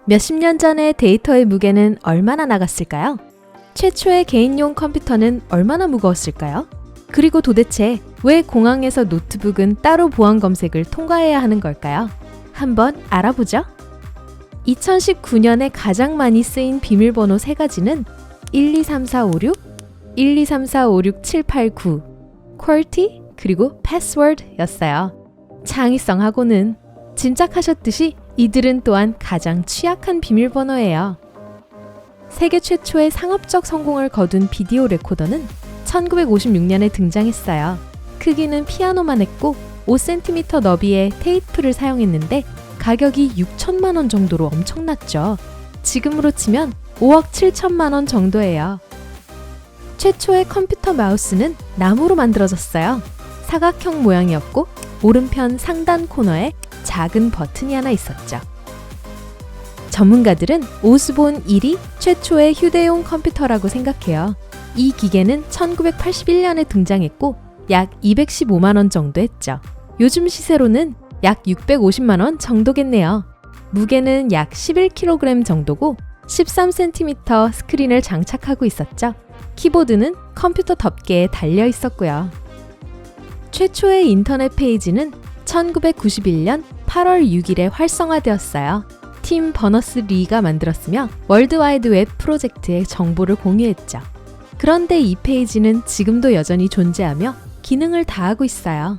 몇십 년 전에 데이터의 무게는 얼마나 나갔을까요? 최초의 개인용 컴퓨터는 얼마나 무거웠을까요? 그리고 도대체 왜 공항에서 노트북은 따로 보안 검색을 통과해야 하는 걸까요? 한번 알아보죠. 2019년에 가장 많이 쓰인 비밀번호 3가지는 123456, 123456789, QWERTY, 그리고 패스워드였어요. 창의성하고는 짐작하셨듯이 이들은 또한 가장 취약한 비밀번호예요. 세계 최초의 상업적 성공을 거둔 비디오 레코더는 1956년에 등장했어요. 크기는 피아노만 했고 5cm 너비의 테이프를 사용했는데 가격이 6천만 원 정도로 엄청났죠. 지금으로 치면 5억 7천만 원 정도예요. 최초의 컴퓨터 마우스는 나무로 만들어졌어요. 사각형 모양이었고 오른편 상단 코너에 작은 버튼이 하나 있었죠. 전문가들은 오스본 1이 최초의 휴대용 컴퓨터라고 생각해요. 이 기계는 1981년에 등장했고 약 215만 원 정도 했죠. 요즘 시세로는 약 650만 원 정도겠네요. 무게는 약 11kg 정도고 13cm 스크린을 장착하고 있었죠. 키보드는 컴퓨터 덮개에 달려 있었고요. 최초의 인터넷 페이지는 1991년 8월 6일에 활성화되었어요. 팀 버너스-리가 만들었으며 월드와이드 웹 프로젝트의 정보를 공유했죠. 그런데 이 페이지는 지금도 여전히 존재하며 기능을 다하고 있어요.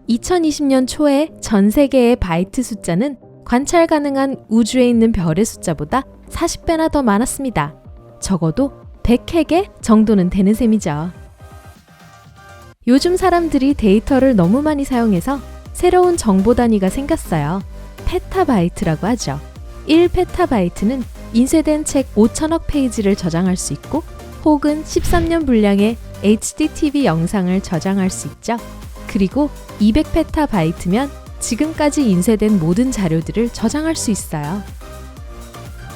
2020년 초에 전 세계의 바이트 숫자는 관찰 가능한 우주에 있는 별의 숫자보다 40배나 더 많았습니다. 적어도 100획의 정도는 되는 셈이죠. 요즘 사람들이 데이터를 너무 많이 사용해서 새로운 정보 단위가 생겼어요. 페타바이트라고 하죠. 1페타바이트는 인쇄된 책 5천억 페이지를 저장할 수 있고 혹은 13년 분량의 HDTV 영상을 저장할 수 있죠. 그리고 200페타바이트면 지금까지 인쇄된 모든 자료들을 저장할 수 있어요.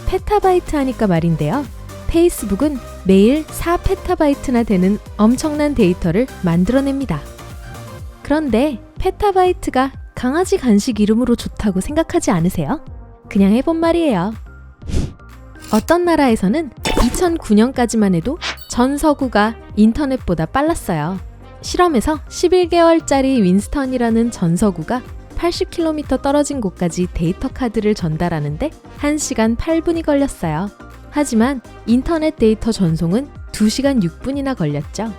페타바이트 하니까 말인데요. 페이스북은 매일 4페타바이트나 되는 엄청난 데이터를 만들어냅니다. 그런데 페타바이트가 강아지 간식 이름으로 좋다고 생각하지 않으세요? 그냥 해본 말이에요. 어떤 나라에서는 2009년까지만 해도 전 서구가 인터넷보다 빨랐어요. 실험에서 11개월짜리 윈스턴이라는 전 서구가 80km 떨어진 곳까지 데이터 카드를 전달하는데 1시간 8분이 걸렸어요. 하지만 인터넷 데이터 전송은 2시간 6분이나 걸렸죠.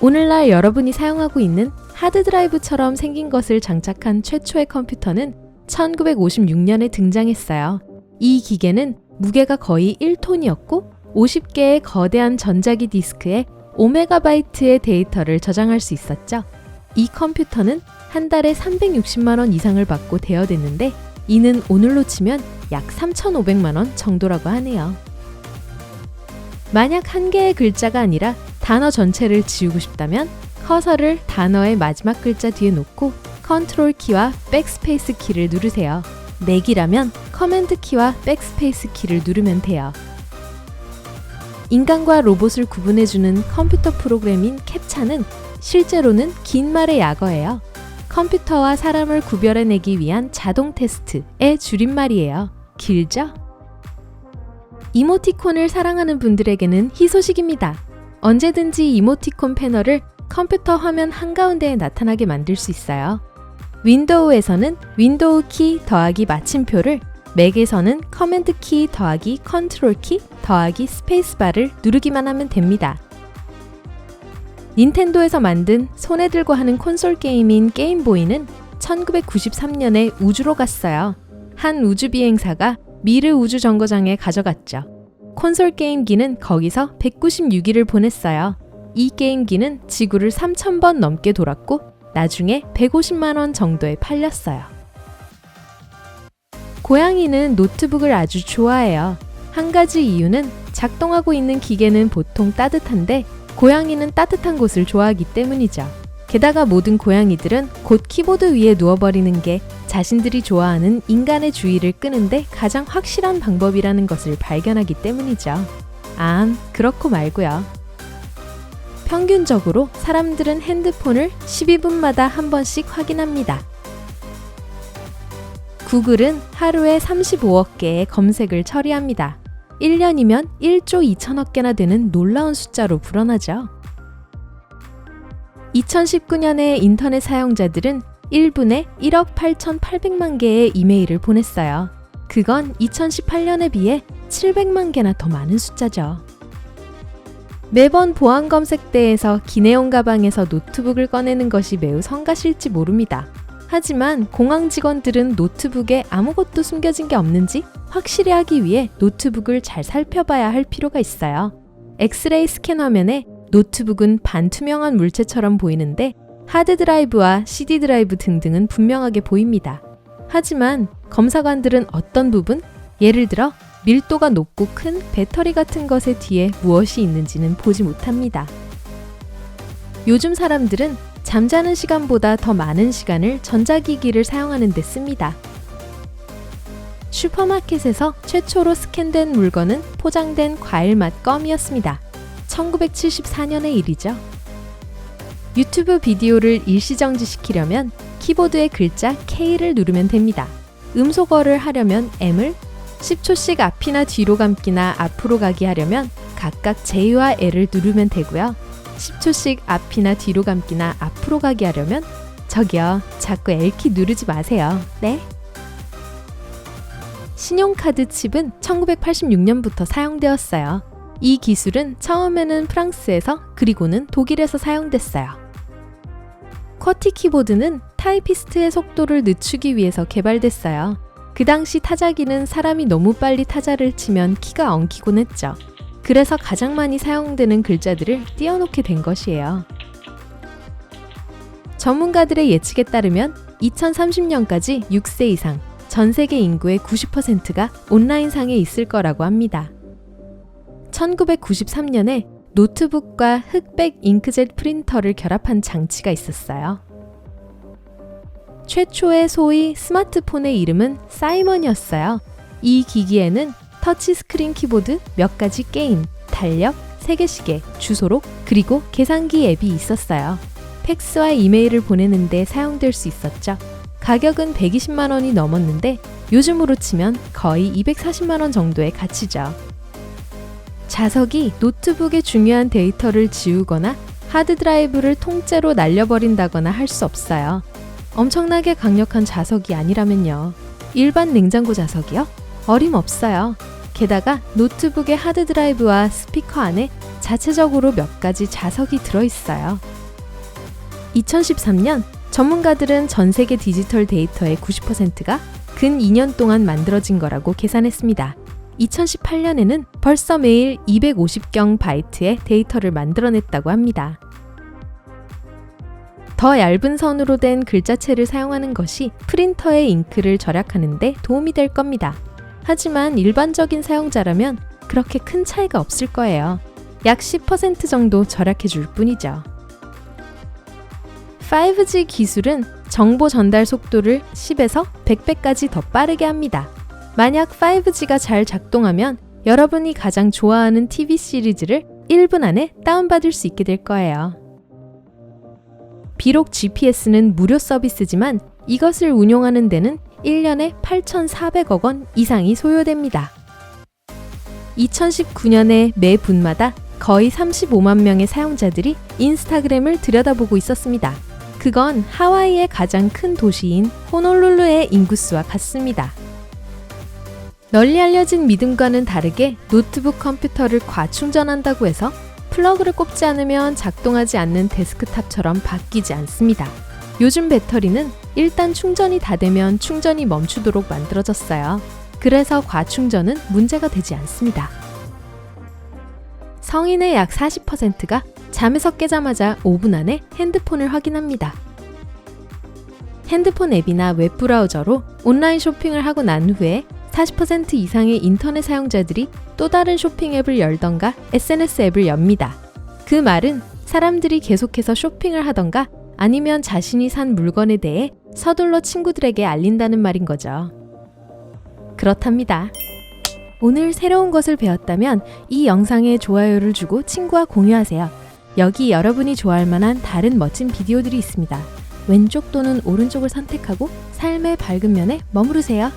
오늘날 여러분이 사용하고 있는 하드드라이브처럼 생긴 것을 장착한 최초의 컴퓨터는 1956년에 등장했어요. 이 기계는 무게가 거의 1톤이었고 50개의 거대한 전자기 디스크에 5메가바이트의 데이터를 저장할 수 있었죠. 이 컴퓨터는 한 달에 360만 원 이상을 받고 대여됐는데 이는 오늘로 치면 약 3,500만 원 정도라고 하네요. 만약 한 개의 글자가 아니라 단어 전체를 지우고 싶다면 커서를 단어의 마지막 글자 뒤에 놓고 컨트롤 키와 백스페이스 키를 누르세요. 내기라면 커맨드 키와 백스페이스 키를 누르면 돼요. 인간과 로봇을 구분해주는 컴퓨터 프로그램인 캡차는 실제로는 긴 말의 약어예요. 컴퓨터와 사람을 구별해내기 위한 자동 테스트의 줄임말이에요. 길죠? 이모티콘을 사랑하는 분들에게는 희소식입니다. 언제든지 이모티콘 패널을 컴퓨터 화면 한가운데에 나타나게 만들 수 있어요. 윈도우에서는 윈도우 키 더하기 마침표를, 맥에서는 커맨드 키 더하기 컨트롤 키 더하기 스페이스바를 누르기만 하면 됩니다. 닌텐도에서 만든 손에 들고 하는 콘솔 게임인 게임보이는 1993년에 우주로 갔어요. 한 우주비행사가 미르 우주정거장에 가져갔죠. 콘솔 게임기는 거기서 196일을 보냈어요. 이 게임기는 지구를 3,000번 넘게 돌았고 나중에 150만 원 정도에 팔렸어요. 고양이는 노트북을 아주 좋아해요. 한 가지 이유는 작동하고 있는 기계는 보통 따뜻한데 고양이는 따뜻한 곳을 좋아하기 때문이죠. 게다가 모든 고양이들은 곧 키보드 위에 누워버리는 게 자신들이 좋아하는 인간의 주의를 끄는데 가장 확실한 방법이라는 것을 발견하기 때문이죠. 그렇고 말고요. 평균적으로 사람들은 핸드폰을 12분마다 한 번씩 확인합니다. 구글은 하루에 35억 개의 검색을 처리합니다. 1년이면 1조 2천억 개나 되는 놀라운 숫자로 불어나죠. 2019년에 인터넷 사용자들은 1분에 1억 8,800만 개의 이메일을 보냈어요. 그건 2018년에 비해 700만 개나 더 많은 숫자죠. 매번 보안 검색대에서 기내용 가방에서 노트북을 꺼내는 것이 매우 성가실지 모릅니다. 하지만 공항 직원들은 노트북에 아무것도 숨겨진 게 없는지 확실히 하기 위해 노트북을 잘 살펴봐야 할 필요가 있어요. 엑스레이 스캔 화면에 노트북은 반투명한 물체처럼 보이는데 하드드라이브와 CD 드라이브 등등은 분명하게 보입니다. 하지만 검사관들은 어떤 부분, 예를 들어 밀도가 높고 큰 배터리 같은 것의 뒤에 무엇이 있는지는 보지 못합니다. 요즘 사람들은 잠자는 시간보다 더 많은 시간을 전자기기를 사용하는 데 씁니다. 슈퍼마켓에서 최초로 스캔된 물건은 포장된 과일맛 껌이었습니다. 1974년의 일이죠. 유튜브 비디오를 일시정지시키려면 키보드의 글자 K를 누르면 됩니다. 음소거를 하려면 M을, 10초씩 앞이나 뒤로 감기나 앞으로 가기 하려면 각각 J와 L을 누르면 되고요. 10초씩 앞이나 뒤로 감기나 앞으로 가기 하려면 저기요, 자꾸 L키 누르지 마세요. 네? 신용카드 칩은 1986년부터 사용되었어요. 이 기술은 처음에는 프랑스에서 그리고는 독일에서 사용됐어요. 쿼티 키보드는 타이피스트의 속도를 늦추기 위해서 개발됐어요. 그 당시 타자기는 사람이 너무 빨리 타자를 치면 키가 엉키곤 했죠. 그래서 가장 많이 사용되는 글자들을 띄워놓게 된 것이에요. 전문가들의 예측에 따르면 2030년까지 6세 이상, 전 세계 인구의 90%가 온라인상에 있을 거라고 합니다. 1993년에 노트북과 흑백 잉크젯 프린터를 결합한 장치가 있었어요. 최초의 소위 스마트폰의 이름은 사이먼이었어요. 이 기기에는 터치스크린 키보드, 몇 가지 게임, 달력, 세계시계, 주소록, 그리고 계산기 앱이 있었어요. 팩스와 이메일을 보내는데 사용될 수 있었죠. 가격은 120만 원이 넘었는데 요즘으로 치면 거의 240만 원 정도의 가치죠. 자석이 노트북의 중요한 데이터를 지우거나 하드드라이브를 통째로 날려버린다거나 할 수 없어요. 엄청나게 강력한 자석이 아니라면요. 일반 냉장고 자석이요? 어림없어요. 게다가 노트북의 하드드라이브와 스피커 안에 자체적으로 몇 가지 자석이 들어있어요. 2013년 전문가들은 전 세계 디지털 데이터의 90%가 근 2년 동안 만들어진 거라고 계산했습니다. 2018년에는 벌써 매일 250경 바이트의 데이터를 만들어냈다고 합니다. 더 얇은 선으로 된 글자체를 사용하는 것이 프린터의 잉크를 절약하는 데 도움이 될 겁니다. 하지만 일반적인 사용자라면 그렇게 큰 차이가 없을 거예요. 약 10% 정도 절약해 줄 뿐이죠. 5G 기술은 정보 전달 속도를 10에서 100배까지 더 빠르게 합니다. 만약 5G가 잘 작동하면 여러분이 가장 좋아하는 TV 시리즈를 1분 안에 다운받을 수 있게 될 거예요. 비록 GPS는 무료 서비스지만 이것을 운용하는 데는 1년에 8,400억 원 이상이 소요됩니다. 2019년에 매 분마다 거의 35만 명의 사용자들이 인스타그램을 들여다보고 있었습니다. 그건 하와이의 가장 큰 도시인 호놀룰루의 인구수와 같습니다. 널리 알려진 믿음과는 다르게 노트북 컴퓨터를 과충전한다고 해서 플러그를 꼽지 않으면 작동하지 않는 데스크탑처럼 바뀌지 않습니다. 요즘 배터리는 일단 충전이 다 되면 충전이 멈추도록 만들어졌어요. 그래서 과충전은 문제가 되지 않습니다. 성인의 약 40%가 잠에서 깨자마자 5분 안에 핸드폰을 확인합니다. 핸드폰 앱이나 웹브라우저로 온라인 쇼핑을 하고 난 후에 40% 이상의 인터넷 사용자들이 또 다른 쇼핑 앱을 열던가 SNS 앱을 엽니다. 그 말은 사람들이 계속해서 쇼핑을 하던가 아니면 자신이 산 물건에 대해 서둘러 친구들에게 알린다는 말인 거죠. 그렇답니다. 오늘 새로운 것을 배웠다면 이 영상에 좋아요를 주고 친구와 공유하세요. 여기 여러분이 좋아할 만한 다른 멋진 비디오들이 있습니다. 왼쪽 또는 오른쪽을 선택하고 삶의 밝은 면에 머무르세요.